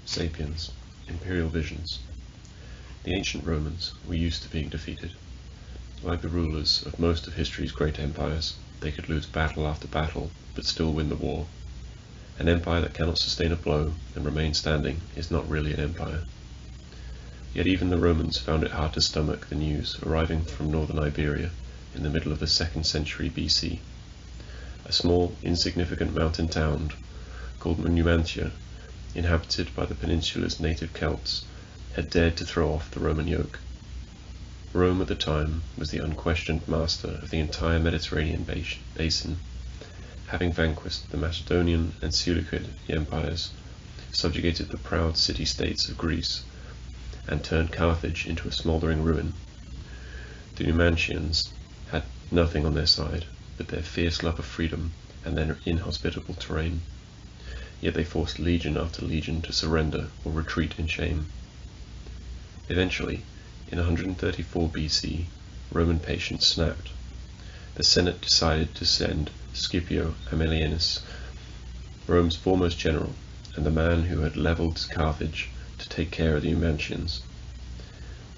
Sapiens, Imperial visions. The ancient Romans were used to being defeated. Like the rulers of most of history's great empires, they could lose battle after battle, but still win the war. An empire that cannot sustain a blow and remain standing is not really an empire. Yet even the Romans found it hard to stomach the news arriving from northern Iberia in the middle of the 2nd century BC. A small, insignificant mountain town called Numantia, inhabited by the peninsula's native Celts, had dared to throw off the Roman yoke. Rome at the time was the unquestioned master of the entire Mediterranean basin, having vanquished the Macedonian and Seleucid empires, subjugated the proud city-states of Greece, and turned Carthage into a smouldering ruin. The Numantians had nothing on their side but their fierce love of freedom and their inhospitable terrain, yet they forced legion after legion to surrender or retreat in shame. Eventually, in 134 BC, Roman patience snapped. The Senate decided to send Scipio Aemilianus, Rome's foremost general, and the man who had levelled Carthage, to take care of the Numantians.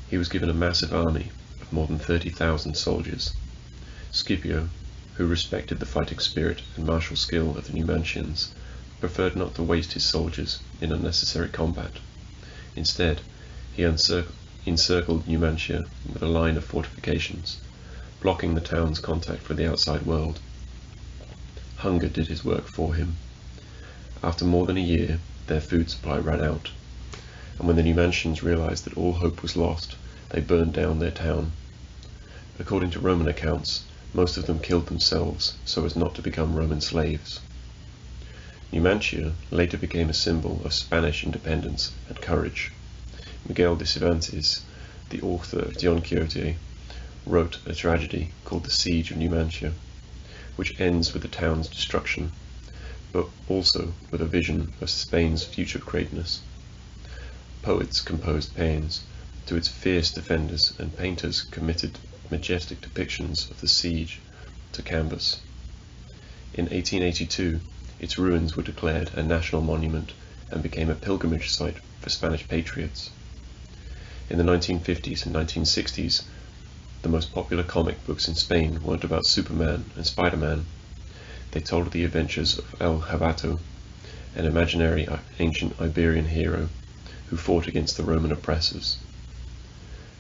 He was given a massive army of more than 30,000 soldiers. Scipio, who respected the fighting spirit and martial skill of the Numantians, preferred not to waste his soldiers in unnecessary combat. Instead, he encircled Numantia with a line of fortifications, blocking the town's contact with the outside world. Hunger did his work for him. After more than a year, their food supply ran out, and when the Numantians realized that all hope was lost, they burned down their town. According to Roman accounts, most of them killed themselves so as not to become Roman slaves. Numantia later became a symbol of Spanish independence and courage. Miguel de Cervantes, the author of Don Quixote, wrote a tragedy called The Siege of Numantia, which ends with the town's destruction, but also with a vision of Spain's future greatness. Poets composed paeans to its fierce defenders, and painters committed majestic depictions of the siege to canvas. In 1882, its ruins were declared a national monument and became a pilgrimage site for Spanish patriots. In the 1950s and 1960s, the most popular comic books in Spain weren't about Superman and Spider-Man. They told the adventures of El Jabato, an imaginary ancient Iberian hero who fought against the Roman oppressors.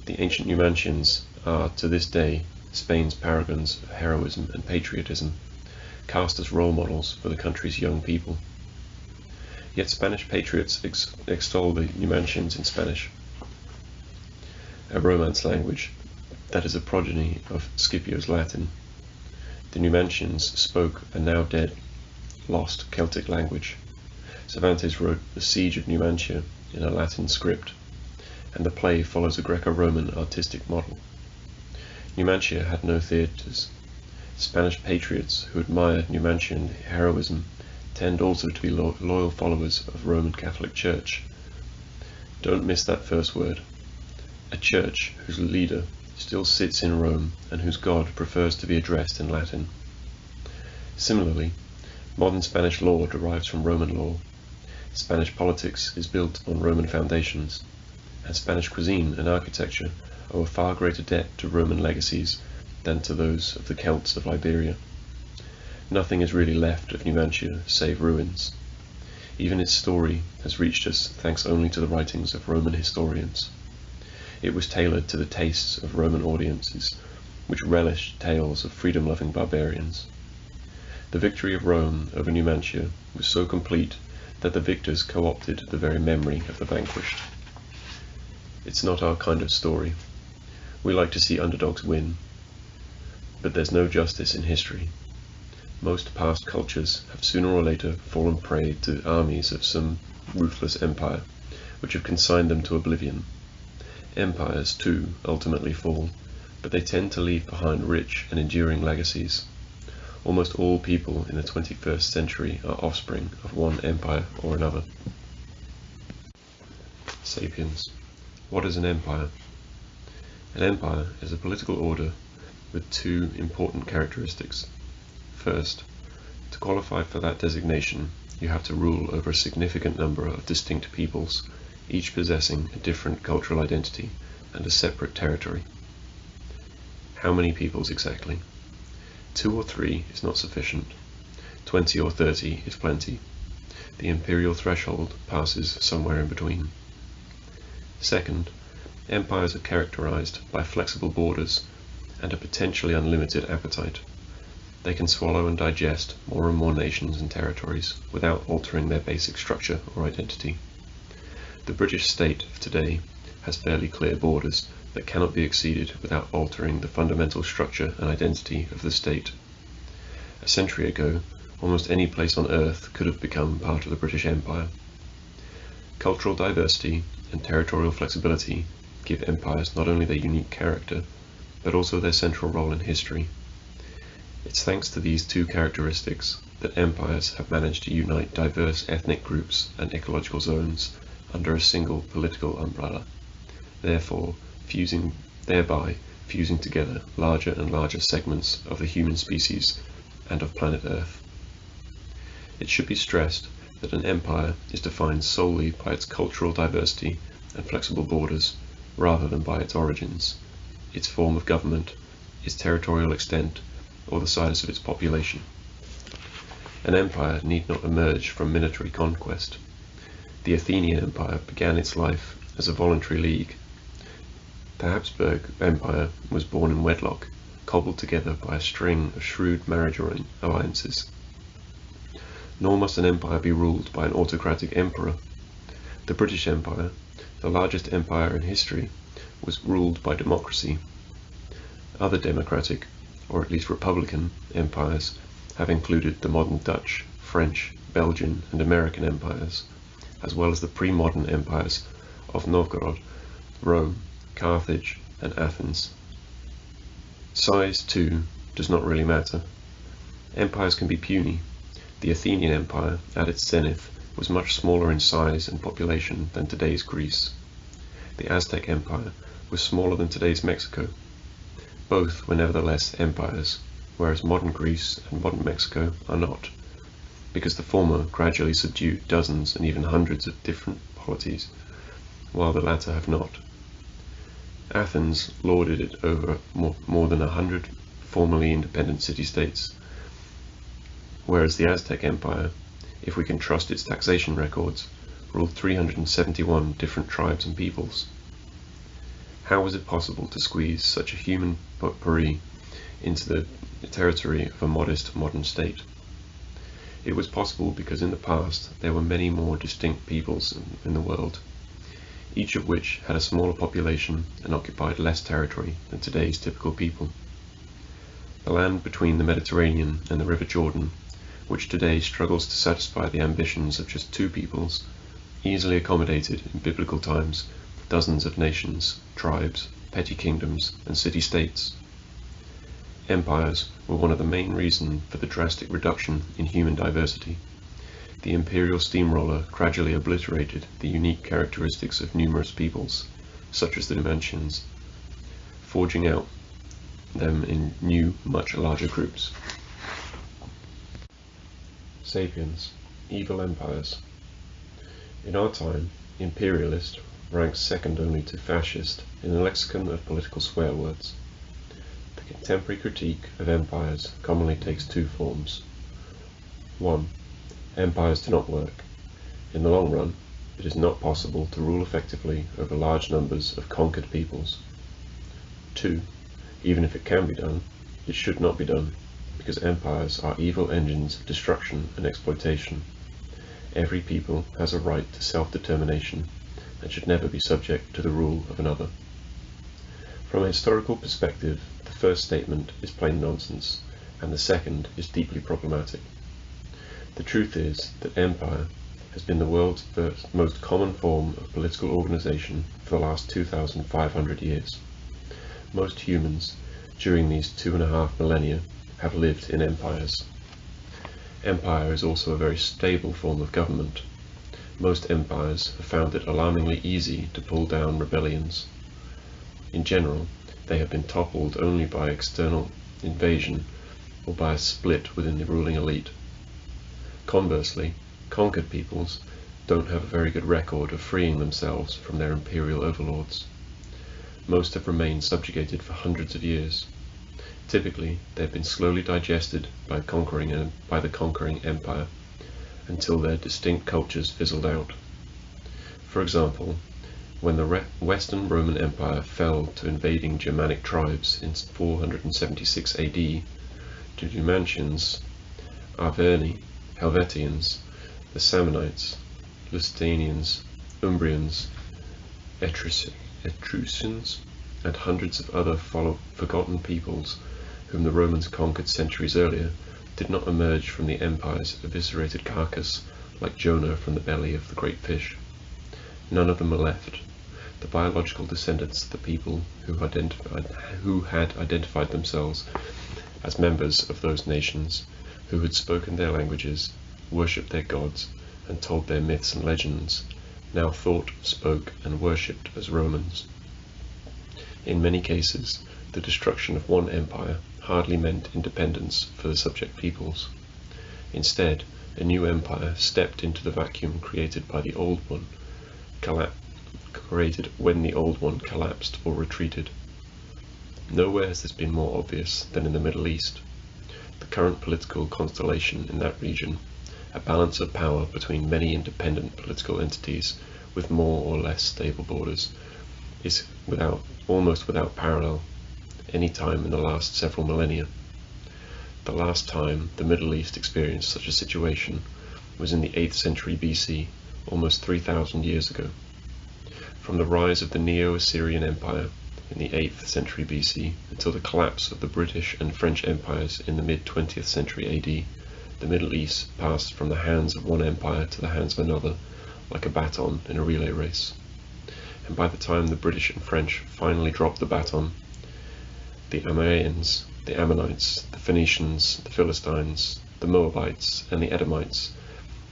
The ancient Numantians are, to this day, Spain's paragons of heroism and patriotism, cast as role models for the country's young people. Yet Spanish patriots extol the Numantians in Spanish, a Romance language that is a progeny of Scipio's Latin. The Numantians spoke a now dead, lost Celtic language. Cervantes wrote The Siege of Numantia in a Latin script, and the play follows a Greco-Roman artistic model. Numantia had no theatres. Spanish patriots who admired Numantian heroism tend also to be loyal followers of the Roman Catholic Church. Don't miss that first word. A church whose leader still sits in Rome and whose God prefers to be addressed in Latin. Similarly, modern Spanish law derives from Roman law. Spanish politics is built on Roman foundations, and Spanish cuisine and architecture owe a far greater debt to Roman legacies than to those of the Celts of Iberia. Nothing is really left of Numantia save ruins. Even its story has reached us thanks only to the writings of Roman historians. It was tailored to the tastes of Roman audiences, which relished tales of freedom-loving barbarians. The victory of Rome over Numantia was so complete that the victors co-opted the very memory of the vanquished. It's not our kind of story. We like to see underdogs win. But there's no justice in history. Most past cultures have sooner or later fallen prey to armies of some ruthless empire, which have consigned them to oblivion. Empires, too, ultimately fall, but they tend to leave behind rich and enduring legacies. Almost all people in the 21st century are offspring of one empire or another. Sapiens. What is an empire? An empire is a political order with two important characteristics. First, to qualify for that designation, you have to rule over a significant number of distinct peoples, each possessing a different cultural identity and a separate territory. How many peoples exactly? 2 or 3 is not sufficient. 20 or 30 is plenty. The imperial threshold passes somewhere in between. Second, empires are characterized by flexible borders and a potentially unlimited appetite. They can swallow and digest more and more nations and territories without altering their basic structure or identity. The British state of today has fairly clear borders that cannot be exceeded without altering the fundamental structure and identity of the state. A century ago, almost any place on Earth could have become part of the British Empire. Cultural diversity and territorial flexibility give empires not only their unique character, but also their central role in history. It's thanks to these two characteristics that empires have managed to unite diverse ethnic groups and ecological zones under a single political umbrella, thereby fusing together larger and larger segments of the human species and of planet Earth. It should be stressed that an empire is defined solely by its cultural diversity and flexible borders, rather than by its origins, its form of government, its territorial extent, or the size of its population. An empire need not emerge from military conquest. The Athenian Empire began its life as a voluntary league. The Habsburg Empire was born in wedlock, cobbled together by a string of shrewd marriage alliances. Nor must an empire be ruled by an autocratic emperor. The British Empire, the largest empire in history, was ruled by democracy. Other democratic, or at least republican, empires have included the modern Dutch, French, Belgian, and American empires, as well as the pre-modern empires of Novgorod, Rome, Carthage, and Athens. Size, too, does not really matter. Empires can be puny. The Athenian Empire, at its zenith, was much smaller in size and population than today's Greece. The Aztec Empire was smaller than today's Mexico. Both were nevertheless empires, whereas modern Greece and modern Mexico are not, because the former gradually subdued dozens and even hundreds of different polities, while the latter have not. Athens lorded it over more than 100 formerly independent city-states, whereas the Aztec Empire, if we can trust its taxation records, ruled 371 different tribes and peoples. How was it possible to squeeze such a human potpourri into the territory of a modest modern state? It was possible because in the past there were many more distinct peoples in the world, each of which had a smaller population and occupied less territory than today's typical people. The land between the Mediterranean and the River Jordan, which today struggles to satisfy the ambitions of just 2 peoples, easily accommodated in biblical times dozens of nations, tribes, petty kingdoms, and city-states. Empires were one of the main reasons for the drastic reduction in human diversity. The imperial steamroller gradually obliterated the unique characteristics of numerous peoples, such as the Numantians, forging out them in new, much larger groups. Sapiens, evil empires. In our time, imperialist ranks second only to fascist in the lexicon of political swear words. The contemporary critique of empires commonly takes 2 forms. 1. Empires do not work. In the long run, it is not possible to rule effectively over large numbers of conquered peoples. 2. Even if it can be done, it should not be done, because empires are evil engines of destruction and exploitation. Every people has a right to self-determination and should never be subject to the rule of another. From a historical perspective, the first statement is plain nonsense, and the second is deeply problematic. The truth is that empire has been the world's most common form of political organization for the last 2,500 years. Most humans, during these 2.5 millennia, have lived in empires. Empire is also a very stable form of government. Most empires have found it alarmingly easy to pull down rebellions. In general, they have been toppled only by external invasion or by a split within the ruling elite. Conversely, Conquered peoples don't have a very good record of freeing themselves from their imperial overlords. Most have remained subjugated for hundreds of years. Typically, they have been slowly digested by the conquering empire until their distinct cultures fizzled out. For example, when the Western Roman Empire fell to invading Germanic tribes in 476 AD, the Numantians, Arverni, Helvetians, the Samnites, Lusitanians, Umbrians, Etruscans, and hundreds of other forgotten peoples whom the Romans conquered centuries earlier did not emerge from the empire's eviscerated carcass like Jonah from the belly of the great fish. None of them are left. The biological descendants of the people who had identified themselves as members of those nations, who had spoken their languages, worshipped their gods, and told their myths and legends, now thought, spoke, and worshipped as Romans. In many cases, the destruction of one empire hardly meant independence for the subject peoples. Instead, a new empire stepped into the vacuum created when the old one collapsed or retreated. Nowhere has this been more obvious than in the Middle East. The current political constellation in that region, a balance of power between many independent political entities with more or less stable borders, is almost without parallel any time in the last several millennia. The last time the Middle East experienced such a situation was in the 8th century BC, almost 3,000 years ago. From the rise of the Neo-Assyrian Empire in the 8th century BC until the collapse of the British and French empires in the mid-20th century AD, the Middle East passed from the hands of one empire to the hands of another, like a baton in a relay race. And by the time the British and French finally dropped the baton, the Amorians, the Ammonites, the Phoenicians, the Philistines, the Moabites, and the Edomites,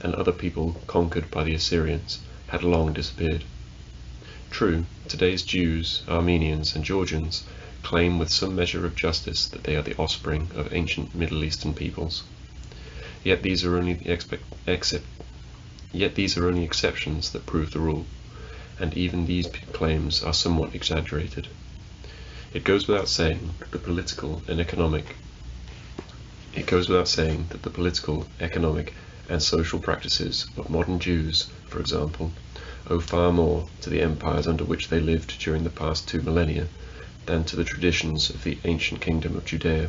and other people conquered by the Assyrians, had long disappeared. True, today's Jews, Armenians, and Georgians claim with some measure of justice that they are the offspring of ancient Middle Eastern peoples. Yet these are only exceptions that prove the rule, and even these claims are somewhat exaggerated. It goes without saying that the political, economic, and social practices of modern Jews, for example, owe far more to the empires under which they lived during the past 2 millennia than to the traditions of the ancient kingdom of Judea.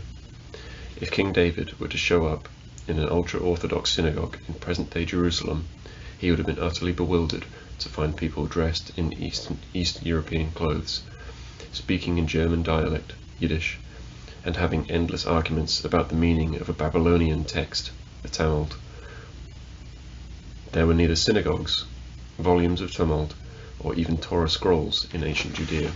If King David were to show up in an ultra-Orthodox synagogue in present-day Jerusalem, he would have been utterly bewildered to find people dressed in Eastern European clothes, speaking in German dialect, Yiddish, and having endless arguments about the meaning of a Babylonian text, the Talmud. There were neither synagogues, volumes of Talmud, or even Torah scrolls in ancient Judea.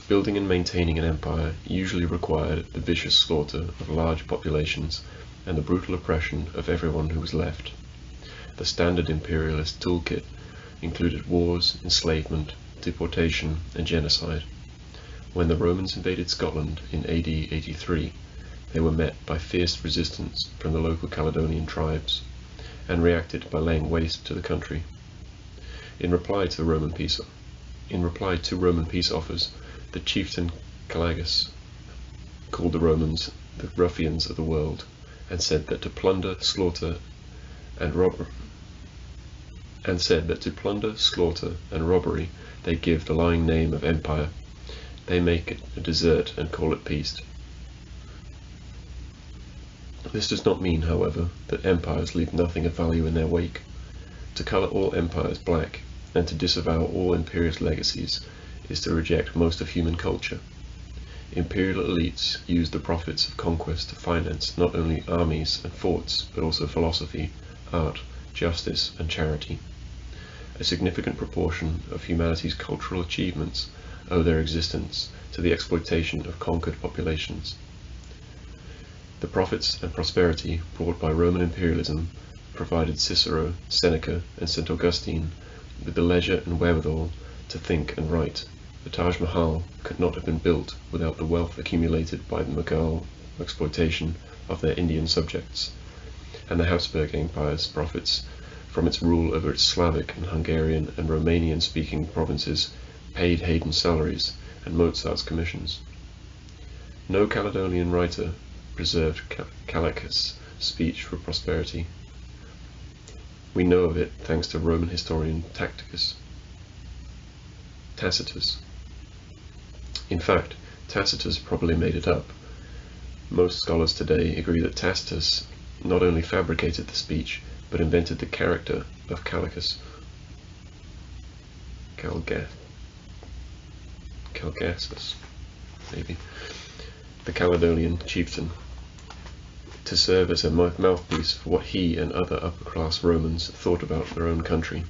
Building and maintaining an empire usually required the vicious slaughter of large populations and the brutal oppression of everyone who was left. The standard imperialist toolkit included wars, enslavement, deportation, and genocide. When the Romans invaded Scotland in AD 83, they were met by fierce resistance from the local Caledonian tribes, and reacted by laying waste to the country. In reply to Roman peace offers, the chieftain Calagus called the Romans the ruffians of the world, and said that to plunder, slaughter, and robbery they give the lying name of empire. They make it a dessert and call it peace. This does not mean, however, that empires leave nothing of value in their wake. To colour all empires black, and to disavow all imperious legacies, is to reject most of human culture. Imperial elites use the profits of conquest to finance not only armies and forts, but also philosophy, art, justice, and charity. A significant proportion of humanity's cultural achievements owe their existence to the exploitation of conquered populations. The profits and prosperity brought by Roman imperialism provided Cicero, Seneca, and St. Augustine with the leisure and wherewithal to think and write. The Taj Mahal could not have been built without the wealth accumulated by the Mughal exploitation of their Indian subjects, and the Habsburg Empire's profits from its rule over its Slavic and Hungarian and Romanian-speaking provinces paid Haydn's salaries and Mozart's commissions. No Caledonian writer preserved Calicus' speech for prosperity. We know of it thanks to Roman historian Tacitus. In fact, Tacitus probably made it up. Most scholars today agree that Tacitus not only fabricated the speech, but invented the character of Callicus. Calgassus, maybe, the Caledonian chieftain, to serve as a mouthpiece for what he and other upper-class Romans thought about their own country.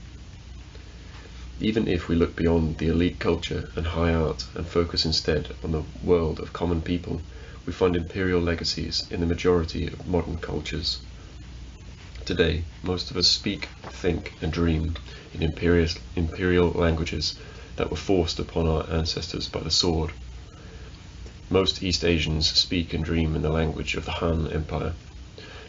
Even if we look beyond the elite culture and high art and focus instead on the world of common people, we find imperial legacies in the majority of modern cultures. Today, most of us speak, think, and dream in imperial languages that were forced upon our ancestors by the sword. Most East Asians speak and dream in the language of the Han Empire.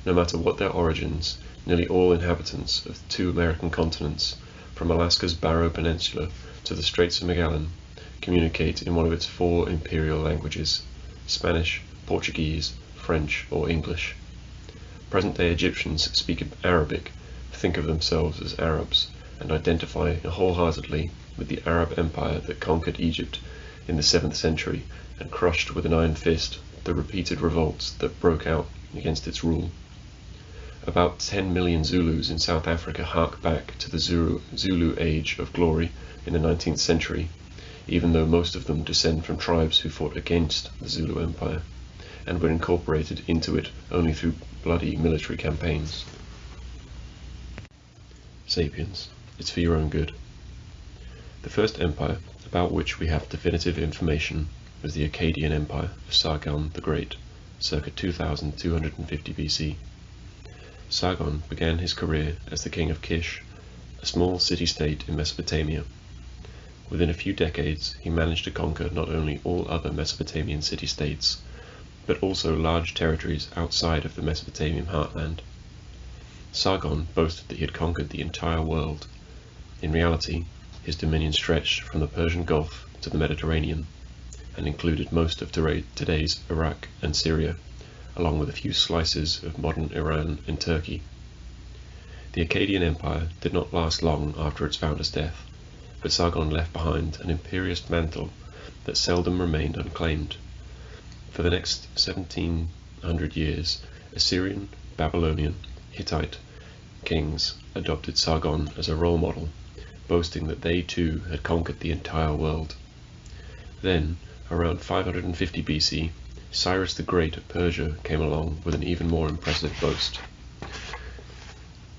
No matter what their origins, nearly all inhabitants of the 2 American continents, from Alaska's Barrow Peninsula to the Straits of Magellan, communicate in one of its 4 imperial languages: Spanish, Portuguese, French, or English. Present-day Egyptians speak Arabic, think of themselves as Arabs, and identify wholeheartedly with the Arab Empire that conquered Egypt in the 7th century and crushed with an iron fist the repeated revolts that broke out against its rule. About 10 million Zulus in South Africa hark back to the Zulu Age of Glory in the 19th century, even though most of them descend from tribes who fought against the Zulu Empire and were incorporated into it only through bloody military campaigns. Sapiens. It's for your own good. The first empire about which we have definitive information was the Akkadian Empire of Sargon the Great, circa 2250 BC. Sargon began his career as the king of Kish, a small city-state in Mesopotamia. Within a few decades, he managed to conquer not only all other Mesopotamian city-states, but also large territories outside of the Mesopotamian heartland. Sargon boasted that he had conquered the entire world. In reality, his dominion stretched from the Persian Gulf to the Mediterranean, and included most of today's Iraq and Syria, along with a few slices of modern Iran and Turkey. The Akkadian Empire did not last long after its founder's death, but Sargon left behind an imperious mantle that seldom remained unclaimed. For the next 1700 years, Assyrian, Babylonian, Hittite kings adopted Sargon as a role model, boasting that they too had conquered the entire world. Then, around 550 BC, Cyrus the Great of Persia came along with an even more impressive boast.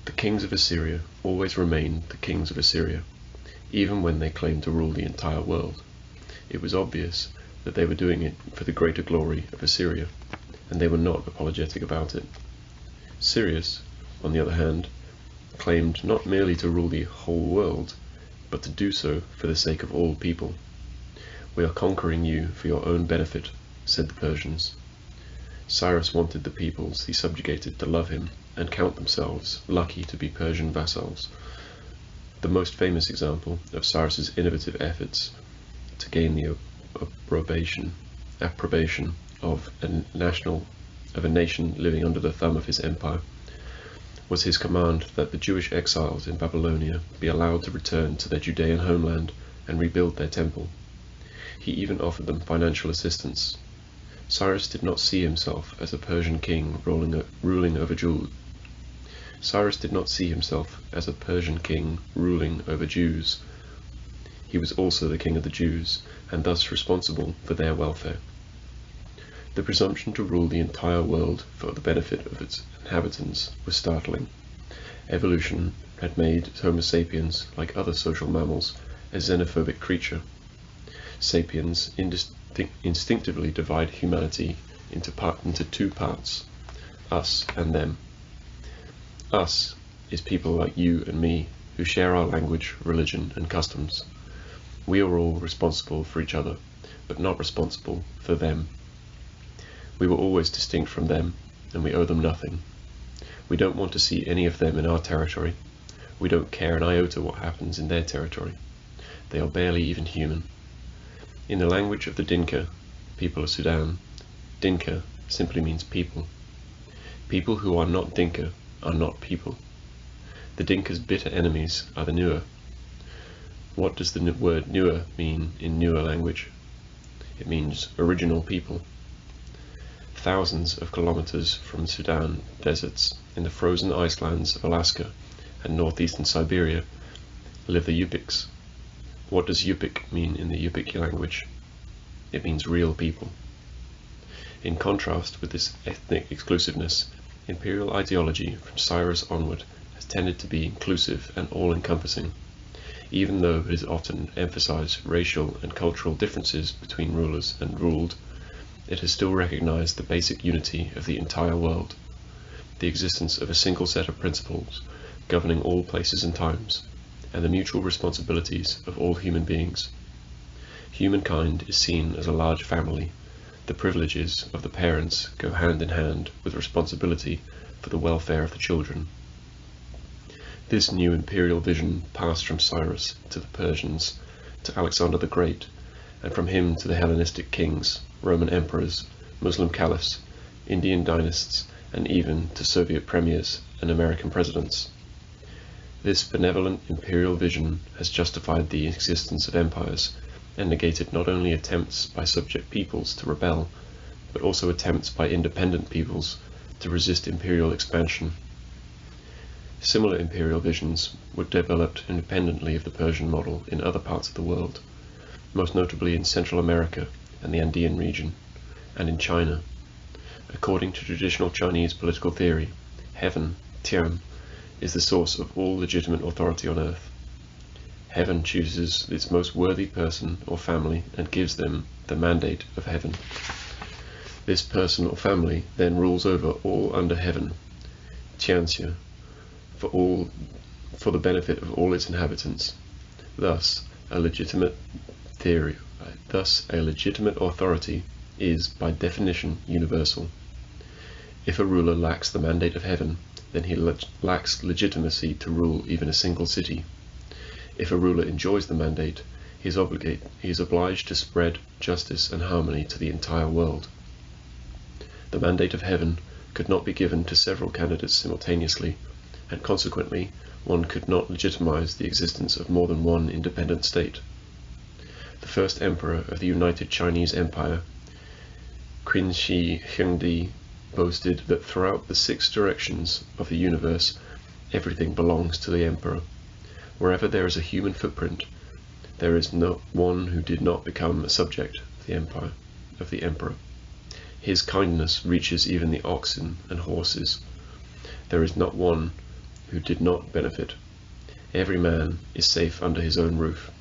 The kings of Assyria always remained the kings of Assyria, even when they claimed to rule the entire world. It was obvious that they were doing it for the greater glory of Assyria, and they were not apologetic about it. Cyrus, on the other hand, claimed not merely to rule the whole world, but to do so for the sake of all people. "We are conquering you for your own benefit," said the Persians. Cyrus wanted the peoples he subjugated to love him and count themselves lucky to be Persian vassals. The most famous example of Cyrus's innovative efforts to gain the approbation of a nation living under the thumb of his empire was his command that the Jewish exiles in Babylonia be allowed to return to their Judean homeland and rebuild their temple. He even offered them financial assistance. Cyrus did not see himself as a Persian king ruling over Jews. Cyrus did not see himself as a Persian king ruling over Jews. He was also the king of the Jews, and thus responsible for their welfare. The presumption to rule the entire world for the benefit of its inhabitants was startling. Evolution had made Homo sapiens, like other social mammals, a xenophobic creature. Sapiens instinctively divide humanity into 2 parts, us and them. Us is people like you and me, who share our language, religion, and customs. We are all responsible for each other, but not responsible for them. We were always distinct from them, and we owe them nothing. We don't want to see any of them in our territory. We don't care an iota what happens in their territory. They are barely even human. In the language of the Dinka, people of Sudan, Dinka simply means people. People who are not Dinka are not people. The Dinka's bitter enemies are the Nuer. What does the word Nuer mean in Nuer language? It means original people. Thousands of kilometers from Sudan deserts, in the frozen icelands of Alaska and northeastern Siberia, live the Yupiks. What does Yupik mean in the Yupik language? It means real people. In contrast with this ethnic exclusiveness, imperial ideology from Cyrus onward has tended to be inclusive and all-encompassing. Even though it has often emphasized racial and cultural differences between rulers and ruled, it has still recognized the basic unity of the entire world, the existence of a single set of principles governing all places and times, and the mutual responsibilities of all human beings. Humankind is seen as a large family. The privileges of the parents go hand in hand with responsibility for the welfare of the children. This new imperial vision passed from Cyrus to the Persians, to Alexander the Great, and from him to the Hellenistic kings, Roman emperors, Muslim caliphs, Indian dynasts, and even to Soviet premiers and American presidents. This benevolent imperial vision has justified the existence of empires, and negated not only attempts by subject peoples to rebel, but also attempts by independent peoples to resist imperial expansion. Similar imperial visions were developed independently of the Persian model in other parts of the world, most notably in Central America and the Andean region, and in China. According to traditional Chinese political theory, heaven, Tian, is the source of all legitimate authority on earth. Heaven chooses its most worthy person or family and gives them the mandate of heaven. This person or family then rules over all under heaven, Tianxia, for the benefit of all its inhabitants. Thus, a legitimate authority is, by definition, universal. If a ruler lacks the mandate of heaven, then he lacks legitimacy to rule even a single city. If a ruler enjoys the mandate, he is obliged to spread justice and harmony to the entire world. The mandate of heaven could not be given to several candidates simultaneously, and consequently one could not legitimize the existence of more than one independent state. The first emperor of the United Chinese Empire, Qin Shi Huangdi, boasted that throughout the 6 directions of the universe, everything belongs to the emperor. Wherever there is a human footprint, there is not one who did not become a subject of the emperor. His kindness reaches even the oxen and horses. There is not one who did not benefit. Every man is safe under his own roof.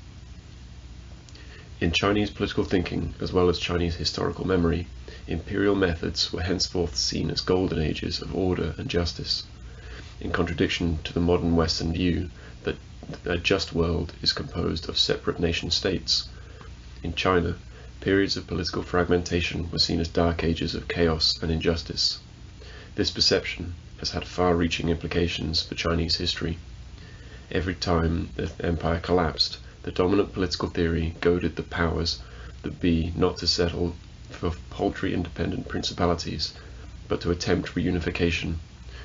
In Chinese political thinking, as well as Chinese historical memory, imperial methods were henceforth seen as golden ages of order and justice, in contradiction to the modern Western view that a just world is composed of separate nation-states. In China, periods of political fragmentation were seen as dark ages of chaos and injustice. This perception has had far-reaching implications for Chinese history. Every time the empire collapsed, the dominant political theory goaded the powers that be not to settle for paltry independent principalities, but to attempt reunification.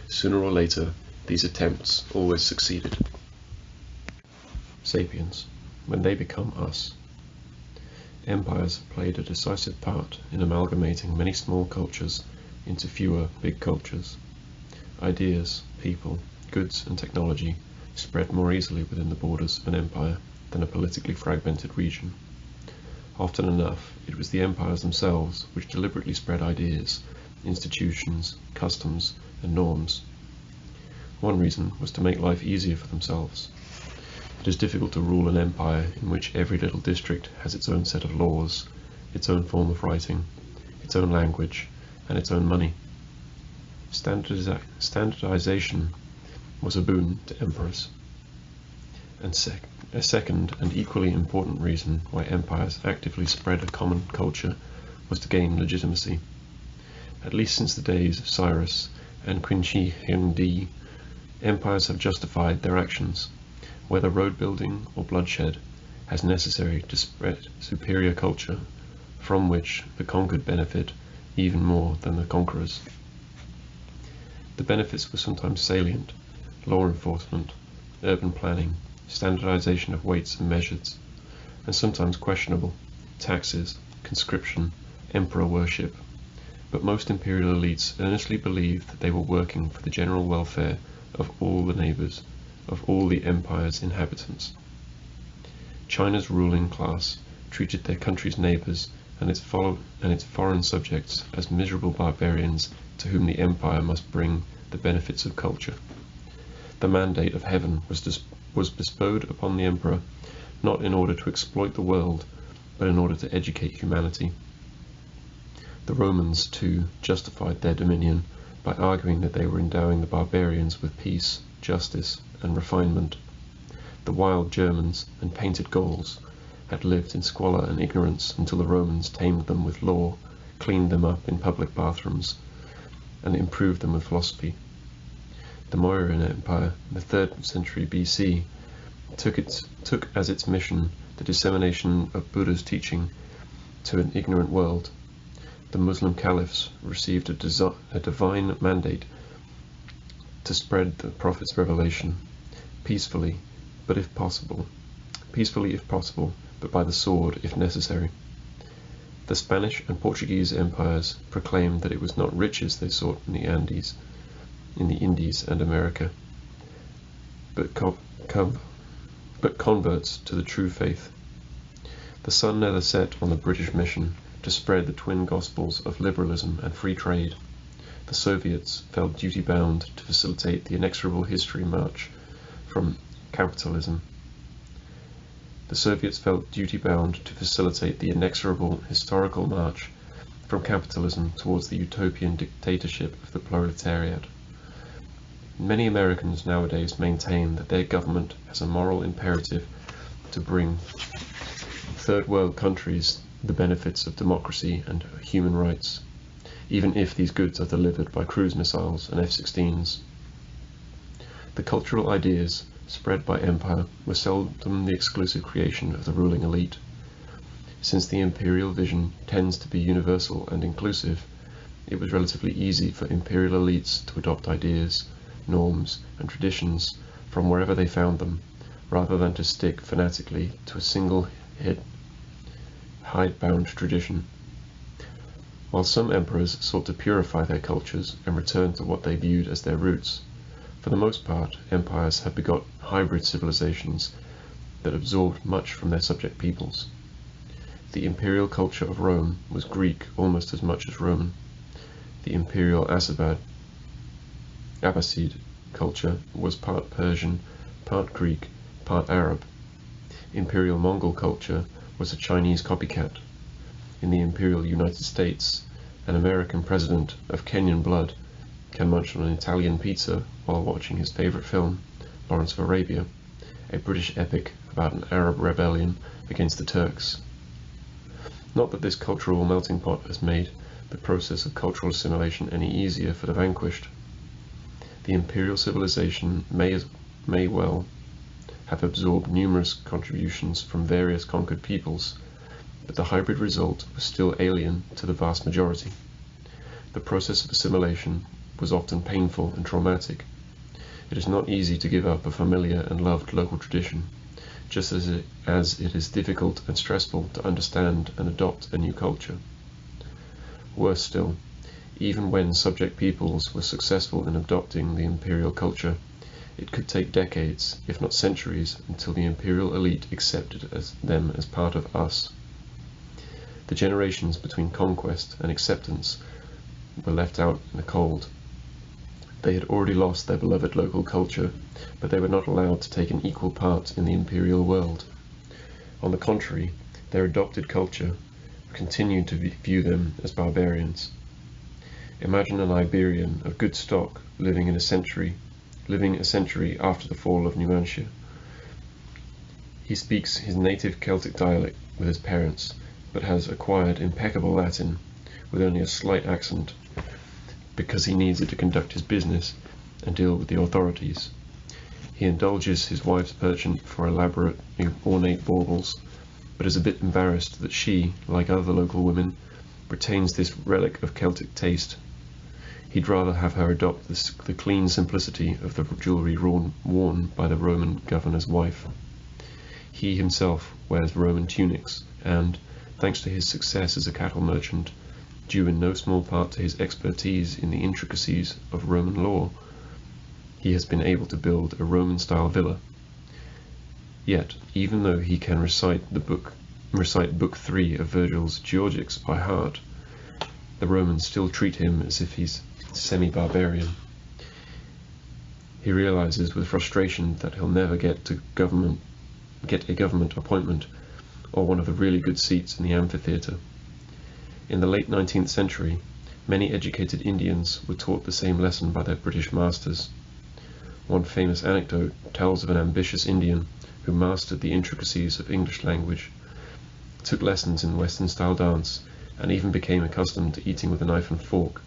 Sooner or later, these attempts always succeeded. Sapiens, when they become us. Empires played a decisive part in amalgamating many small cultures into fewer big cultures. Ideas, people, goods and technology spread more easily within the borders of an empire than a politically fragmented region. Often enough, it was the empires themselves which deliberately spread ideas, institutions, customs, and norms. One reason was to make life easier for themselves. It is difficult to rule an empire in which every little district has its own set of laws, its own form of writing, its own language, and its own money. Standardization was a boon to emperors. And a second and equally important reason why empires actively spread a common culture was to gain legitimacy. At least since the days of Cyrus and Qinshi Hindi, empires have justified their actions, whether road building or bloodshed, as necessary to spread superior culture, from which the conquered benefit even more than the conquerors. The benefits were sometimes salient: law enforcement, urban planning, standardization of weights and measures, and sometimes questionable: taxes, conscription, emperor worship. But most imperial elites earnestly believed that they were working for the general welfare of all the neighbors, of all the empire's inhabitants. China's ruling class treated their country's neighbors and its foreign subjects as miserable barbarians to whom the empire must bring the benefits of culture. The mandate of heaven was bestowed upon the emperor not in order to exploit the world, but in order to educate humanity. The Romans, too, justified their dominion by arguing that they were endowing the barbarians with peace, justice, and refinement. The wild Germans and painted Gauls had lived in squalor and ignorance until the Romans tamed them with law, cleaned them up in public bathrooms, and improved them with philosophy. The Mauryan Empire, in the 3rd century BC, took as its mission the dissemination of Buddha's teaching to an ignorant world. The Muslim caliphs received a divine mandate to spread the Prophet's revelation peacefully if possible, but by the sword if necessary. The Spanish and Portuguese empires proclaimed that it was not riches they sought in the Indies and America, but converts to the true faith. The sun never set on the British mission to spread the twin gospels of liberalism and free trade. The Soviets felt duty-bound to facilitate the inexorable march from capitalism historical march from capitalism towards the utopian dictatorship of the proletariat. Many Americans nowadays maintain that their government has a moral imperative to bring third world countries the benefits of democracy and human rights, even if these goods are delivered by cruise missiles and F-16s. The cultural ideas spread by empire were seldom the exclusive creation of the ruling elite. Since the imperial vision tends to be universal and inclusive, it was relatively easy for imperial elites to adopt ideas, norms, and traditions from wherever they found them, rather than to stick fanatically to a single hidebound tradition. While some emperors sought to purify their cultures and return to what they viewed as their roots, for the most part, empires have begot hybrid civilizations that absorbed much from their subject peoples. The imperial culture of Rome was Greek almost as much as Roman. The imperial Abbasid culture was part Persian, part Greek, part Arab. Imperial Mongol culture was a Chinese copycat. In the imperial United States, an American president of Kenyan blood can munch on an Italian pizza while watching his favorite film, Lawrence of Arabia, a British epic about an Arab rebellion against the Turks. Not that this cultural melting pot has made the process of cultural assimilation any easier for the vanquished. The imperial civilization may well have absorbed numerous contributions from various conquered peoples, but the hybrid result was still alien to the vast majority. The process of assimilation was often painful and traumatic. It is not easy to give up a familiar and loved local tradition, just as it is difficult and stressful to understand and adopt a new culture. Worse still, even when subject peoples were successful in adopting the imperial culture, it could take decades, if not centuries, until the imperial elite accepted them as part of us. The generations between conquest and acceptance were left out in the cold. They had already lost their beloved local culture, but they were not allowed to take an equal part in the imperial world. On the contrary, their adopted culture continued to view them as barbarians. Imagine an Iberian of good stock living a century after the fall of Numantia. He speaks his native Celtic dialect with his parents, but has acquired impeccable Latin with only a slight accent. because he needs it to conduct his business and deal with the authorities. He indulges his wife's penchant for elaborate, ornate baubles, but is a bit embarrassed that she, like other local women, retains this relic of Celtic taste. He'd rather have her adopt the clean simplicity of the jewellery worn by the Roman governor's wife. He himself wears Roman tunics, and, thanks to his success as a cattle merchant, due in no small part to his expertise in the intricacies of Roman law, he has been able to build a Roman-style villa. Yet, even though he can recite Book 3 of Virgil's Georgics by heart, the Romans still treat him as if he's semi-barbarian. He realizes with frustration that he'll never get a government appointment or one of the really good seats in the amphitheatre. In the late 19th century, many educated Indians were taught the same lesson by their British masters. One famous anecdote tells of an ambitious Indian who mastered the intricacies of English language, took lessons in Western-style dance, and even became accustomed to eating with a knife and fork.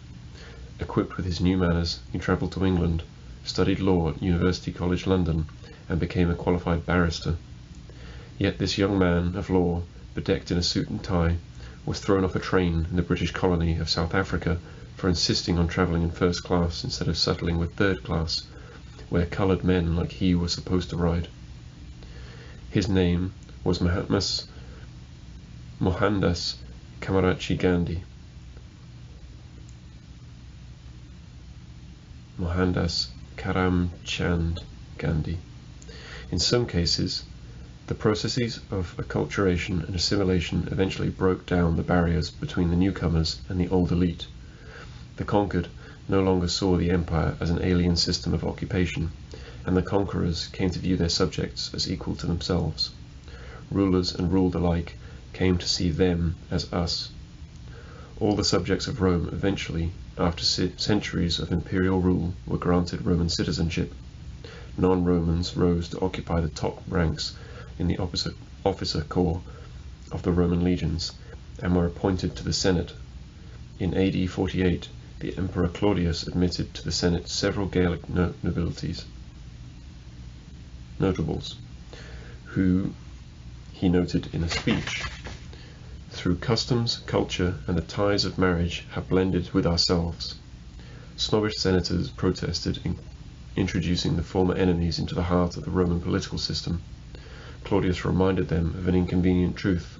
Equipped with his new manners, he travelled to England, studied law at University College London, and became a qualified barrister. Yet this young man of law, bedecked in a suit and tie, was thrown off a train in the British colony of South Africa for insisting on travelling in first class instead of settling with third class, where coloured men like he were supposed to ride. His name was Mohandas Karamchand Gandhi. Mohandas Karamchand Gandhi. In some cases, the processes of acculturation and assimilation eventually broke down the barriers between the newcomers and the old elite. The conquered no longer saw the empire as an alien system of occupation, and the conquerors came to view their subjects as equal to themselves. Rulers and ruled alike came to see them as us. All the subjects of Rome eventually, after centuries of imperial rule, were granted Roman citizenship. Non-Romans rose to occupy the top ranks in the officer corps of the Roman legions, and were appointed to the Senate. In AD 48, the Emperor Claudius admitted to the Senate several Gallic notables, who he noted in a speech, "Through customs, culture, and the ties of marriage have blended with ourselves." Snobbish senators protested in introducing the former enemies into the heart of the Roman political system. Claudius reminded them of an inconvenient truth.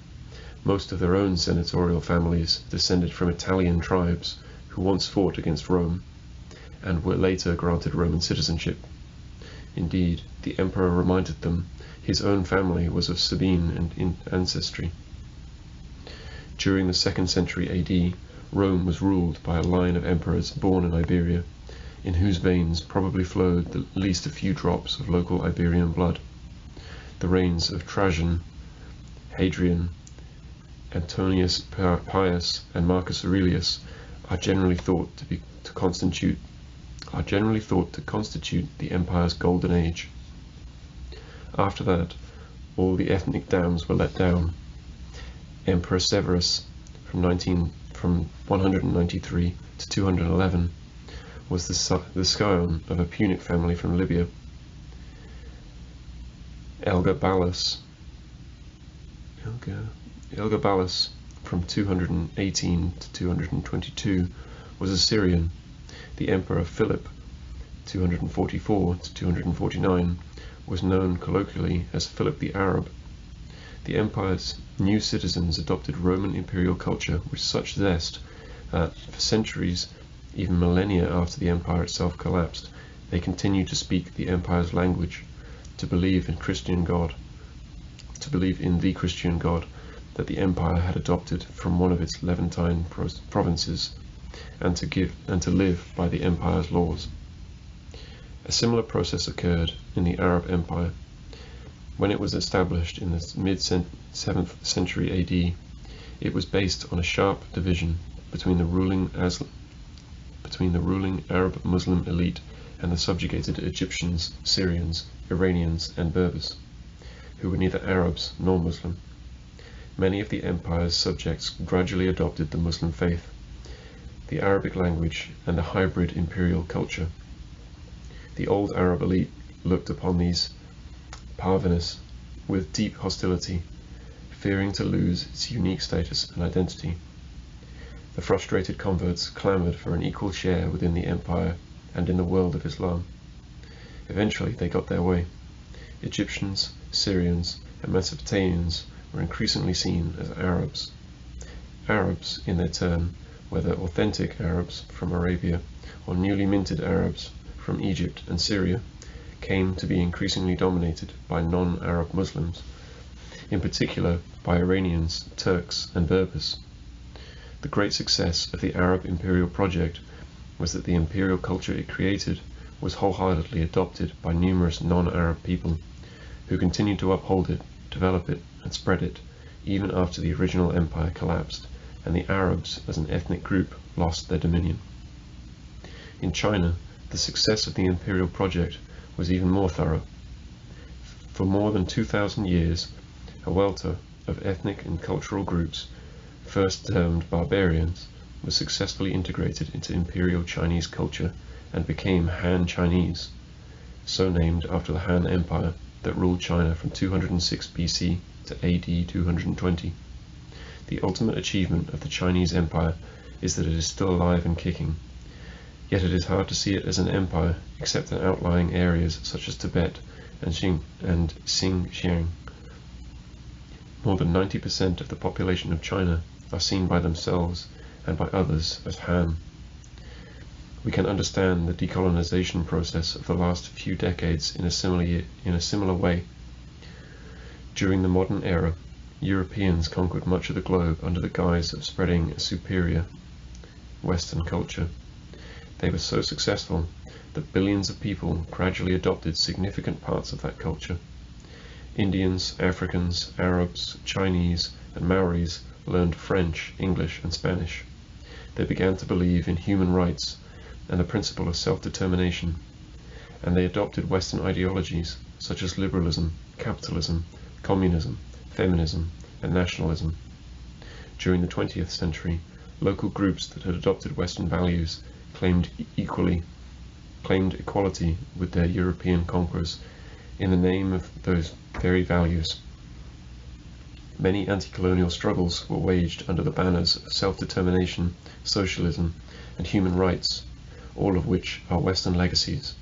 Most of their own senatorial families descended from Italian tribes who once fought against Rome, and were later granted Roman citizenship. Indeed, the emperor reminded them his own family was of Sabine ancestry. During the 2nd century AD, Rome was ruled by a line of emperors born in Iberia, in whose veins probably flowed at least a few drops of local Iberian blood. The reigns of Trajan, Hadrian, Antonius Pius, and Marcus Aurelius are generally thought to constitute the empire's golden age. After that, all the ethnic dams were let down. Emperor Severus, from 193 to 211, was the scion of a Punic family from Libya. Elagabalus from 218 to 222 was a Syrian. The Emperor Philip, 244 to 249, was known colloquially as Philip the Arab. The empire's new citizens adopted Roman imperial culture with such zest that, for centuries, even millennia after the empire itself collapsed, they continued to speak the empire's language, to believe in the Christian God that the empire had adopted from one of its Levantine provinces, and to live by the empire's laws. A similar process occurred in the Arab Empire. When it was established in the mid-7th century AD, it was based on a sharp division between the ruling Arab Muslim elite and the subjugated Egyptians, Syrians, Iranians, and Berbers, who were neither Arabs nor Muslim. Many of the empire's subjects gradually adopted the Muslim faith. the Arabic language, and the hybrid imperial culture. The old Arab elite looked upon these parvenus with deep hostility, fearing to lose its unique status and identity. The frustrated converts clamored for an equal share within the empire and in the world of Islam. Eventually they got their way. Egyptians, Syrians, and Mesopotamians were increasingly seen as Arabs. Arabs, in their turn, whether authentic Arabs from Arabia or newly minted Arabs from Egypt and Syria, came to be increasingly dominated by non-Arab Muslims, in particular by Iranians, Turks, and Berbers. The great success of the Arab imperial project was that the imperial culture it created was wholeheartedly adopted by numerous non-Arab people, who continued to uphold it, develop it, and spread it, even after the original empire collapsed, and the Arabs as an ethnic group lost their dominion. In China, the success of the imperial project was even more thorough. For more than 2,000 years, a welter of ethnic and cultural groups, first termed barbarians, was successfully integrated into imperial Chinese culture and became Han Chinese, so named after the Han Empire that ruled China from 206 BC to AD 220. The ultimate achievement of the Chinese Empire is that it is still alive and kicking, yet it is hard to see it as an empire except in outlying areas such as Tibet and Xinjiang. More than 90% of the population of China are seen by themselves and by others as Han. We can understand the decolonization process of the last few decades in a similar way. During the modern era, Europeans conquered much of the globe under the guise of spreading a superior Western culture. They were so successful that billions of people gradually adopted significant parts of that culture. Indians, Africans, Arabs, Chinese, and Maoris learned French, English, and Spanish. They began to believe in human rights and the principle of self-determination, and they adopted Western ideologies such as liberalism, capitalism, communism, feminism, and nationalism. During the 20th century, local groups that had adopted Western values claimed equality with their European conquerors in the name of those very values. Many anti-colonial struggles were waged under the banners of self-determination, socialism, and human rights, all of which are Western legacies.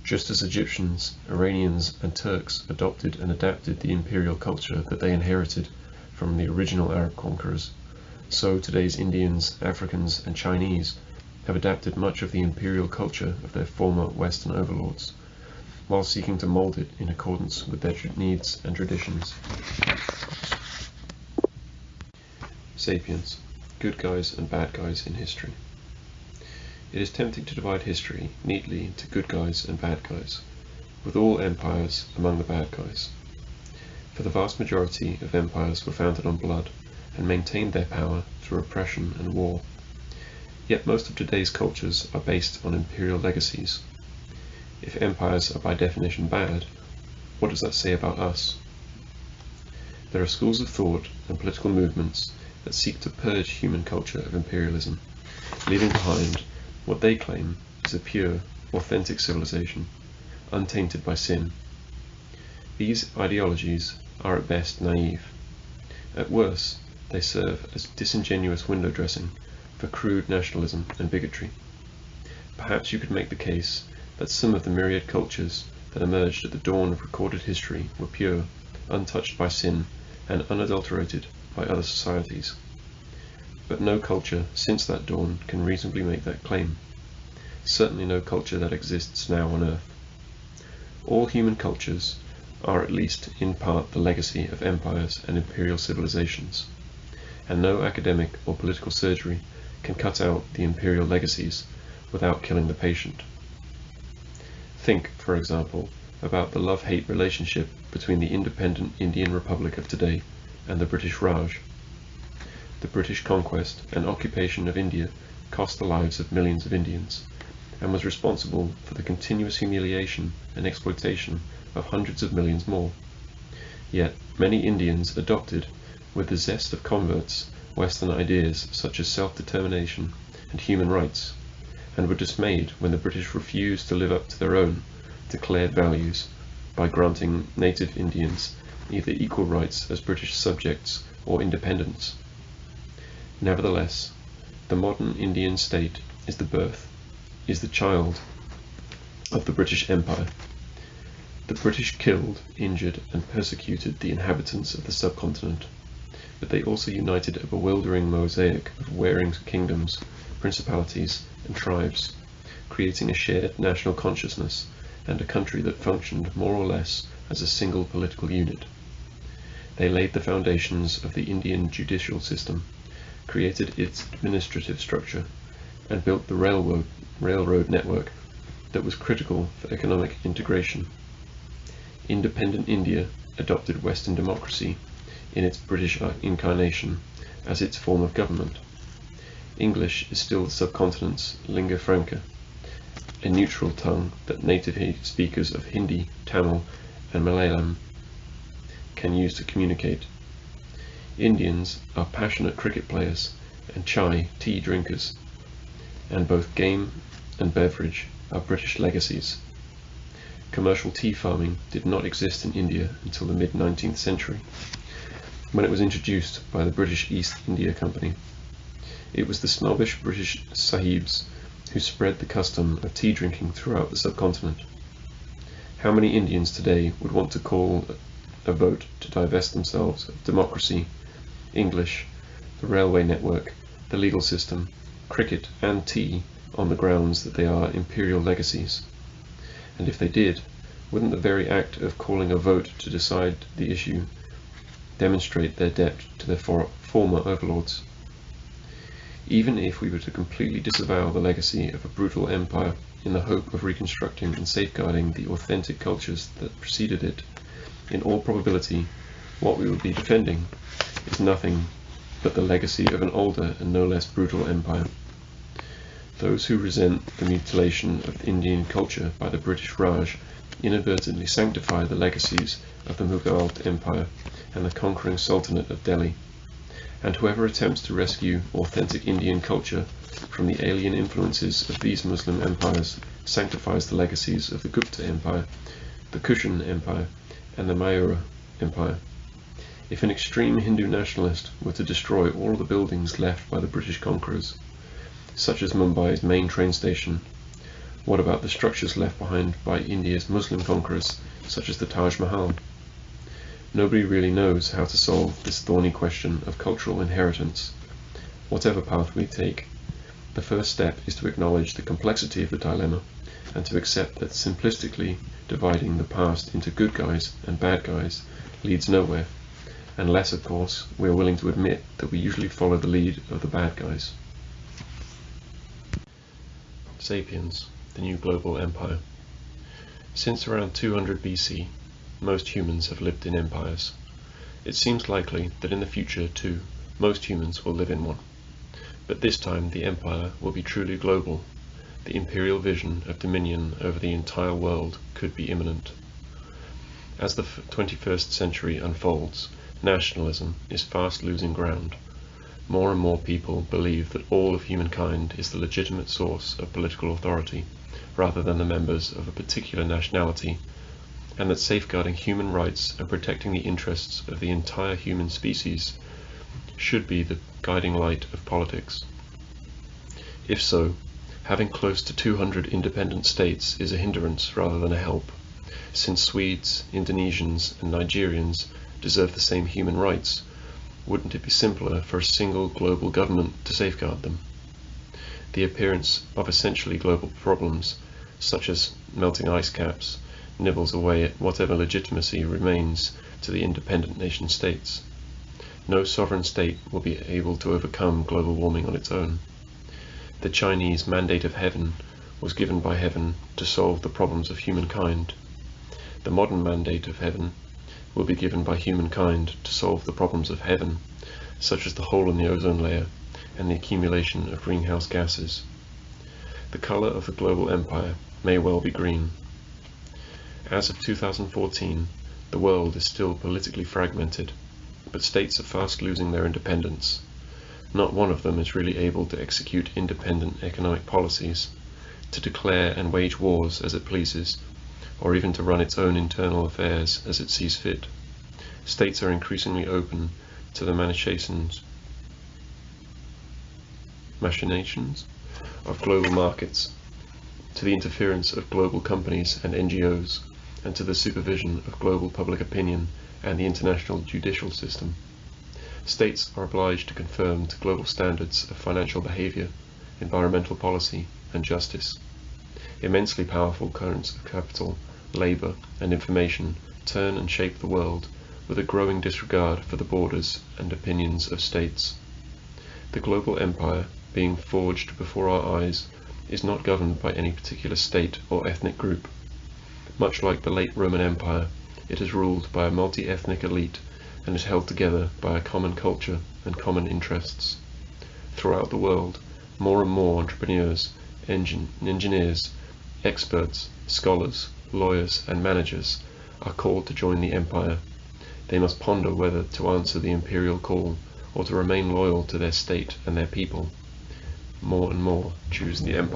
Just as Egyptians, Iranians, and Turks adopted and adapted the imperial culture that they inherited from the original Arab conquerors, so today's Indians, Africans, and Chinese have adapted much of the imperial culture of their former Western overlords, while seeking to mold it in accordance with their needs and traditions. Sapiens, good guys and bad guys in history. It is tempting to divide history neatly into good guys and bad guys, with all empires among the bad guys. For the vast majority of empires were founded on blood and maintained their power through oppression and war. Yet most of today's cultures are based on imperial legacies. If empires are by definition bad, what does that say about us? There are schools of thought and political movements that seek to purge human culture of imperialism, leaving behind what they claim is a pure, authentic civilization, untainted by sin. These ideologies are at best naive. At worst, they serve as disingenuous window dressing for crude nationalism and bigotry. Perhaps you could make the case that some of the myriad cultures that emerged at the dawn of recorded history were pure, untouched by sin, and unadulterated by other societies. But no culture since that dawn can reasonably make that claim. Certainly no culture that exists now on Earth. All human cultures are at least in part the legacy of empires and imperial civilizations, and no academic or political surgery can cut out the imperial legacies without killing the patient. Think, for example, about the love-hate relationship between the independent Indian Republic of today and the British Raj. The British conquest and occupation of India cost the lives of millions of Indians, and was responsible for the continuous humiliation and exploitation of hundreds of millions more. Yet many Indians adopted, with the zest of converts, Western ideas such as self-determination and human rights, and were dismayed when the British refused to live up to their own declared values by granting native Indians either equal rights as British subjects or independence. Nevertheless, the modern Indian state is the child of the British Empire. The British killed, injured, and persecuted the inhabitants of the subcontinent, but they also united a bewildering mosaic of warring kingdoms, principalities, and tribes, creating a shared national consciousness and a country that functioned more or less as a single political unit. They laid the foundations of the Indian judicial system, created its administrative structure, and built the railroad network that was critical for economic integration. Independent India adopted Western democracy in its British incarnation as its form of government. English is still the subcontinent's lingua franca, a neutral tongue that native speakers of Hindi, Tamil, and Malayalam can use to communicate. Indians are passionate cricket players and chai tea drinkers, and both game and beverage are British legacies. Commercial tea farming did not exist in India until the mid-19th century, when it was introduced by the British East India Company. It was the snobbish British sahibs who spread the custom of tea drinking throughout the subcontinent. How many Indians today would want to call a vote to divest themselves of democracy, English, the railway network, the legal system, cricket, and tea on the grounds that they are imperial legacies? And if they did, wouldn't the very act of calling a vote to decide the issue demonstrate their debt to their former overlords? Even if we were to completely disavow the legacy of a brutal empire in the hope of reconstructing and safeguarding the authentic cultures that preceded it, in all probability, what we would be defending is nothing but the legacy of an older and no less brutal empire. Those who resent the mutilation of Indian culture by the British Raj inadvertently sanctify the legacies of the Mughal Empire and the conquering Sultanate of Delhi. And whoever attempts to rescue authentic Indian culture from the alien influences of these Muslim empires sanctifies the legacies of the Gupta Empire, the Kushan Empire, and the Maurya Empire. If an extreme Hindu nationalist were to destroy all the buildings left by the British conquerors, such as Mumbai's main train station, what about the structures left behind by India's Muslim conquerors, such as the Taj Mahal? Nobody really knows how to solve this thorny question of cultural inheritance. Whatever path we take, the first step is to acknowledge the complexity of the dilemma and to accept that simplistically dividing the past into good guys and bad guys leads nowhere, unless, of course, we are willing to admit that we usually follow the lead of the bad guys. Sapiens, the new global empire. Since around 200 BC, most humans have lived in empires. It seems likely that in the future, too, most humans will live in one. But this time the empire will be truly global. The imperial vision of dominion over the entire world could be imminent. As the 21st century unfolds, nationalism is fast losing ground. More and more people believe that all of humankind is the legitimate source of political authority, rather than the members of a particular nationality, and that safeguarding human rights and protecting the interests of the entire human species should be the guiding light of politics. If so, having close to 200 independent states is a hindrance rather than a help, since Swedes, Indonesians, and Nigerians deserve the same human rights. Wouldn't it be simpler for a single global government to safeguard them? The appearance of essentially global problems, such as melting ice caps, nibbles away at whatever legitimacy remains to the independent nation states. No sovereign state will be able to overcome global warming on its own. The Chinese mandate of heaven was given by heaven to solve the problems of humankind. The modern mandate of heaven will be given by humankind to solve the problems of heaven, such as the hole in the ozone layer and the accumulation of greenhouse gases. The color of the global empire may well be green. As of 2014, the world is still politically fragmented, but states are fast losing their independence. Not one of them is really able to execute independent economic policies, to declare and wage wars as it pleases, or even to run its own internal affairs as it sees fit. States are increasingly open to the machinations of global markets, to the interference of global companies and NGOs, and to the supervision of global public opinion and the international judicial system. States are obliged to conform to global standards of financial behavior, environmental policy, and justice. Immensely powerful currents of capital, labor, and information turn and shape the world with a growing disregard for the borders and opinions of states. The global empire, being forged before our eyes, is not governed by any particular state or ethnic group. Much like the late Roman Empire, it is ruled by a multi-ethnic elite and is held together by a common culture and common interests. Throughout the world, more and more entrepreneurs, engineers, experts, scholars, lawyers, and managers are called to join the empire. They must ponder whether to answer the imperial call or to remain loyal to their state and their people. More and more choose the empire.